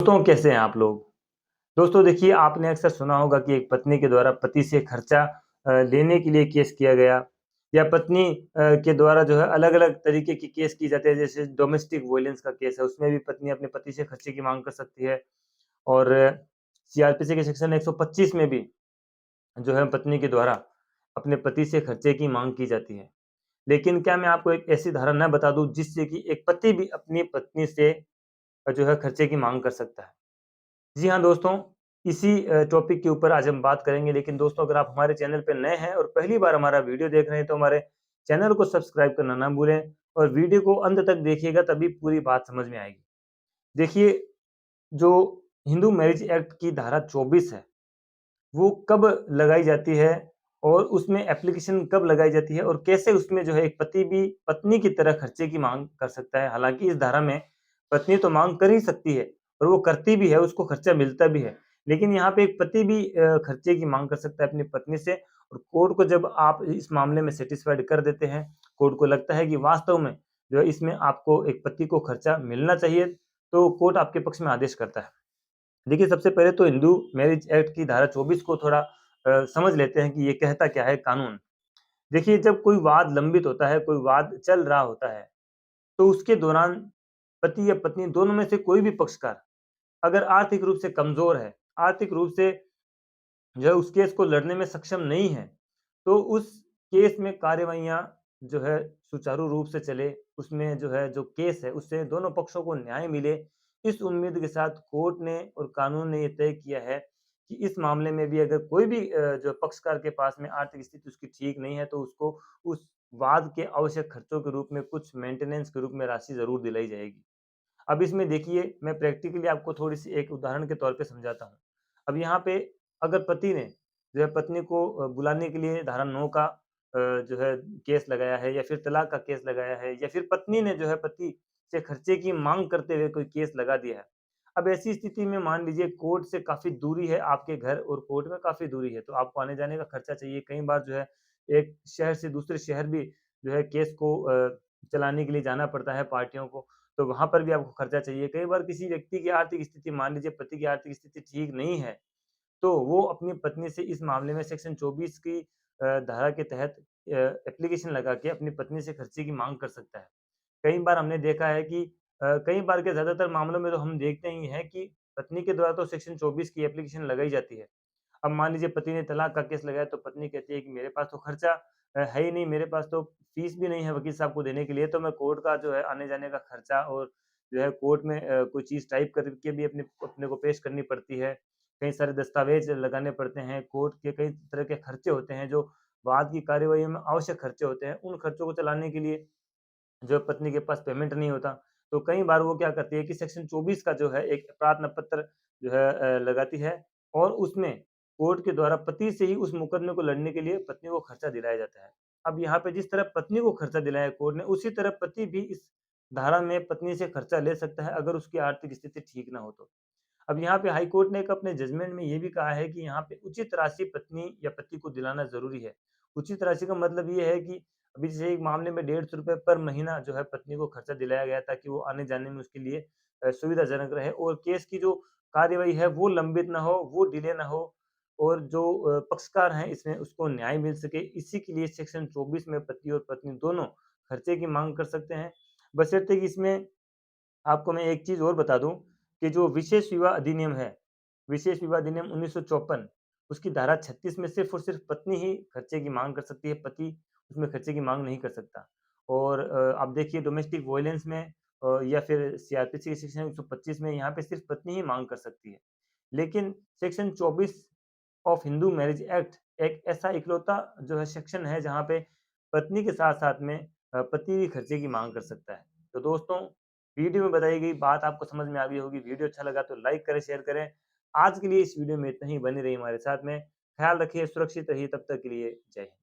दोस्तों कैसे हैं आप लोग? दोस्तों देखिए आपने अक्सर सुना होगा कि एक पत्नी के द्वारा पति से खर्चा लेने के लिए केस किया गया या पत्नी के द्वारा जो है अलग-अलग तरीके की केस की जाती है जैसे डोमेस्टिक वायलेंस का केस है उसमें भी पत्नी अपने पति से खर्चे की माँग कर सकती है और सीआरपीसी के सेक्शन 125 में भी जो है पत्नी के द्वारा अपने पति से खर्चे की माँग की जाती है। लेकिन क्या मैं आपको एक ऐसी धारा ना बता दूँ जिससे कि एक पति भी अपनी पत्नी से जो है खर्चे की माँग कर सकता है? जी हाँ, दोस्तों, इसी टॉपिक के ऊपर आज हम बात करेंगे, लेकिन दोस्तों अगर आप हमारे चैनल पे नए हैं और पहली बार हमारा वीडियो देख रहे हैं, तो हमारे चैनल को सब्सक्राइब करना ना भूलें और वीडियो को अंत तक देखिएगा तभी पूरी बात समझ में आएगी। देखिए, जो हिंदू मैरिज एक्ट की धारा 24 है, वो कब लगाई जाती है और उसमें एप्लीकेशन कब लगाई जाती है और कैसे उसमें जो है एक पति भी पत्नी की तरह खर्चे की माँग कर सकता है। हालाँकि इस धारा में पत्नी तो माँग कर ही सकती है और वो करती भी है, उसको खर्चा मिलता भी है। लेकिन यहाँ पे एक पति भी खर्चे की माँग कर सकता है अपनी पत्नी से और कोर्ट को जब आप इस मामले में सैटिस्फाइड कर देते हैं, कोर्ट को लगता है कि वास्तव में जो है इसमें आपको एक पति को खर्चा मिलना चाहिए, तो कोर्ट आपके पक्ष में आदेश करता है। देखिए, सबसे पहले तो हिंदू मैरिज एक्ट की धारा 24 को थोड़ा समझ लेते हैं कि ये कहता क्या है कानून। देखिए, जब कोई वाद लंबित होता है, कोई वाद चल रहा होता है, तो उसके दौरान पति या पत्नी दोनों में से कोई भी पक्षकार अगर आर्थिक रूप से कमज़ोर है, आर्थिक रूप से जो है उस केस को लड़ने में सक्षम नहीं है, तो उस केस में कार्यवाहियाँ जो है सुचारू रूप से चले, उसमें जो है जो केस है उससे दोनों पक्षों को न्याय मिले, इस उम्मीद के साथ कोर्ट ने और कानून ने ये तय किया है कि इस मामले में भी अगर कोई भी जो पक्षकार के पास में आर्थिक स्थिति उसकी ठीक नहीं है, तो उसको उस वाद के आवश्यक खर्चों के रूप में कुछ मेंटेनेंस के रूप में राशि ज़रूर दिलाई जाएगी। अब इसमें देखिए, मैं प्रैक्टिकली आपको थोड़ी-सी एक उदाहरण के तौर पे समझाता हूँ। अब यहाँ पे अगर पति ने जो है पत्नी को बुलाने के लिए धारा 9 का जो है केस लगाया है या फिर तलाक का केस लगाया है या फिर पत्नी ने जो है पति से खर्चे की माँग करते हुए कोई केस लगा दिया है। अब ऐसी स्थिति में मान लीजिए कोर्ट से काफ़ी दूरी है, आपके घर और कोर्ट में काफ़ी दूरी है, तो आपको आने-जाने का खर्चा चाहिए। कई बार जो है एक शहर से दूसरे शहर भी जो है केस को चलाने के लिए जाना पड़ता है पार्टियों को। तो वहाँ पर भी आपको खर्चा चाहिए। कई बार किसी व्यक्ति की आर्थिक स्थिति मान लीजिए पति की आर्थिक स्थिति ठीक नहीं है, तो वो अपनी पत्नी से इस मामले में सेक्शन 24 की धारा के तहत एप्लीकेशन लगा के अपनी पत्नी से खर्चे की माँग कर सकता है। कई बार हमने देखा है कि कई बार क्या ज़्यादातर मामलों में तो हम देखते ही हैं कि पत्नी के द्वारा तो सेक्शन 24 की एप्लीकेशन लगाई जाती है। अब मान लीजिए पति ने तलाक का केस लगाया तो पत्नी कहती है कि मेरे पास तो खर्चा है ही नहीं, मेरे पास तो फीस भी नहीं है वकील साहब को देने के लिए, तो मैं कोर्ट का जो है आने-जाने का खर्चा और जो है कोर्ट में कोई चीज़ टाइप करके भी अपने अपने को पेश करनी पड़ती है। कई सारे दस्तावेज़ लगाने पड़ते हैं, कोर्ट के कई तरह के खर्चे होते हैं जो वाद की कार्यवाही में आवश्यक खर्चे होते हैं, उन खर्चों को चलाने के लिए जो पत्नी के पास पेमेंट नहीं होता, तो कई बार वो क्या करती है कि सेक्शन 24 का जो है एक प्रार्थना पत्र जो है लगाती है और उसमें कोर्ट के द्वारा पति से ही उस मुकदमे को लड़ने के लिए पत्नी को खर्चा दिलाया जाता है। अब यहाँ पे जिस तरह पत्नी को खर्चा दिलाया कोर्ट ने, उसी तरह पति भी इस धारा में पत्नी से खर्चा ले सकता है अगर उसकी आर्थिक स्थिति ठीक ना हो तो। अब यहाँ पे हाई कोर्ट ने एक अपने जजमेंट में ये भी कहा है कि यहाँ पे उचित राशि पत्नी या पति को दिलाना ज़रूरी है। उचित राशि का मतलब ये है कि अभी जैसे एक मामले में ₹150 पर महीना जो है पत्नी को खर्चा दिलाया गया ताकि वो आने-जाने में उसके लिए सुविधाजनक रहे और केस की जो कार्यवाही है वो लंबित ना हो, वो डिले ना हो और जो पक्षकार हैं इसमें उसको न्याय मिल सके। इसी के लिए सेक्शन 24 में पति और पत्नी दोनों खर्चे की माँग कर सकते हैं। बशर्ते कि इसमें आपको मैं एक चीज़ और बता दूँ कि जो विशेष विवाह अधिनियम है, विशेष विवाह अधिनियम 1954 उसकी धारा 36 में सिर्फ़ और सिर्फ़ पत्नी ही खर्चे की माँग कर सकती है, पति उसमें खर्चे की माँग नहीं कर सकता। और आप देखिए डोमेस्टिक वॉयलेंस में या फिर सीआरपीसी के सेक्शन 125 में यहाँ पे सिर्फ़ पत्नी ही माँग कर सकती है। लेकिन section 24 of Hindu marriage act एक ऐसा इकलौता जो है सेक्शन है जहाँ पे पत्नी के साथ-साथ में पति भी खर्चे की माँग कर सकता है। तो दोस्तों, वीडियो में बताई गई बात आपको समझ में आ गई होगी। वीडियो अच्छा लगा तो लाइक करें, शेयर करें। आज के लिए इस वीडियो में इतना ही, बने रहिए हमारे साथ में। ख़्याल रखिए, सुरक्षित रहिए, तब तक के लिए जय हिंद।